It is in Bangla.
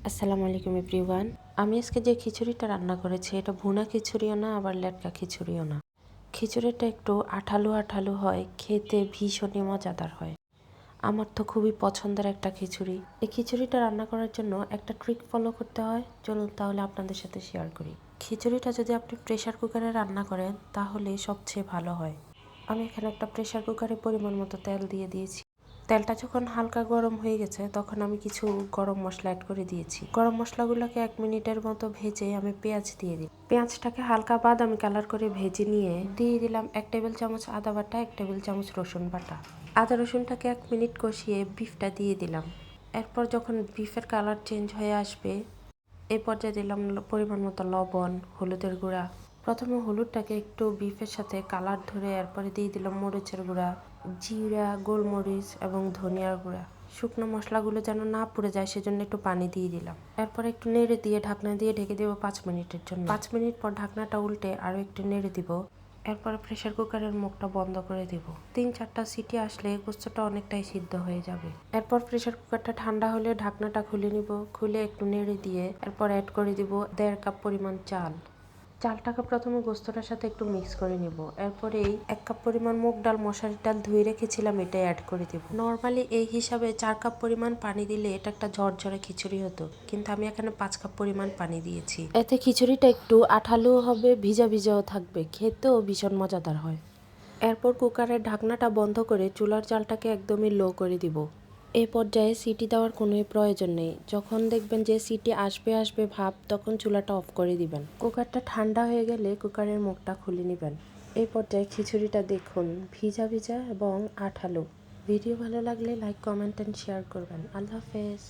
আসসালামু আলাইকুম এভরিওয়ান। আমি আজকে যে খিচুড়িটা রান্না করেছি এটা ভুনা খিচুড়িও না, আবার লেটকা খিচুড়িও না। খিচুড়িটা একটু আঠালো আঠালো হয়, খেতে ভীষণই মজাদার হয়। আমার তো খুবই পছন্দের একটা খিচুড়ি। এই খিচুড়িটা রান্না করার জন্য একটা ট্রিক ফলো করতে হয়, চলুন তাহলে আপনাদের সাথে শেয়ার করি। খিচুড়িটা যদি আপনি প্রেসার কুকারে রান্না করেন তাহলে সবচেয়ে ভালো হয়। আমি এখানে একটা প্রেসার কুকারে পরিমাণ মতো তেল দিয়ে দিয়েছি। তেলটা যখন হালকা গরম হয়ে গেছে তখন আমি কিছু গরম মশলা অ্যাড করে দিয়েছি। গরম মশলাগুলোকে 1 মিনিটের মতো ভেজে আমি পেঁয়াজ দিয়ে দিই। পেঁয়াজটাকে হালকা বাদামি কালার করে ভেজে নিয়ে দিয়ে দিলাম 1 টেবিল চামচ আদা বাটা, 1 টেবিল চামচ রসুন বাটা। আদা রসুনটাকে 1 মিনিট কষিয়ে বিফটা দিয়ে দিলাম। এরপর যখন বিফের কালার চেঞ্জ হয়ে আসবে এই পর্যায়ে দিলাম পরিমাণ মতো লবণ, হলুদের গুঁড়া। প্রথমে হলুদটাকে একটু বিফের সাথে কালার ধরে এরপরে দিয়ে দিলাম মরিচের গুঁড়া, জিরা, গোলমরিচ এবং ধনিয়ার গুঁড়া। শুকনো মশলাগুলো যেন না পুড়ে যায় সেজন্য একটু পানি দিয়ে দিলাম। এরপর একটু নেড়ে দিয়ে ঢাকনা দিয়ে ঢেকে দেবো 5 মিনিটের জন্য। 5 মিনিট পর ঢাকনাটা উল্টে আরও একটু নেড়ে দিব। এরপর প্রেসার কুকারের মুখটা বন্ধ করে দিব। 3-4টা সিটি আসলে গোস্তটা অনেকটাই সিদ্ধ হয়ে যাবে। এরপর প্রেসার কুকারটা ঠান্ডা হলে ঢাকনাটা খুলে নিব। খুলে একটু নেড়ে দিয়ে এরপর অ্যাড করে দিব 1.5 কাপ পরিমাণ চাল। চালটাকে প্রথমে গোস্তটার সাথে একটু মিক্স করে নিব। এরপরেই 1 কাপ পরিমাণ মুগ ডাল, মশারির ডাল ধুয়ে রেখেছিলাম, এটা অ্যাড করে দিব। নর্মালি এই হিসাবে 4 কাপ পরিমাণ পানি দিলে এটা একটা ঝরঝরে খিচুড়ি হতো, কিন্তু আমি এখানে 5 কাপ পরিমাণ পানি দিয়েছি। এতে খিচুড়িটা একটু আঠালোও হবে, ভিজা ভিজাও থাকবে, খেতেও ভীষণ মজাদার হয়। এরপর কুকারের ঢাকনাটা বন্ধ করে চুলার জালটাকে একদমই লো করে দিব। এই পর্যায়ে সিটি দেওয়ার কোনো প্রয়োজন নেই। যখন দেখবেন যে সিটি আসবে ভাব, তখন চুলাটা অফ করে দিবেন। কুকারটা ঠান্ডা হয়ে গেলে কুকারের মুখটা খুলে নেবেন। এই পর্যায়ে খিচুড়িটা দেখুন ভিজা ভিজা এবং আঠালো। ভিডিও ভালো লাগলে লাইক, কমেন্ট অ্যান্ড শেয়ার করবেন। আল্লাহ হাফেজ।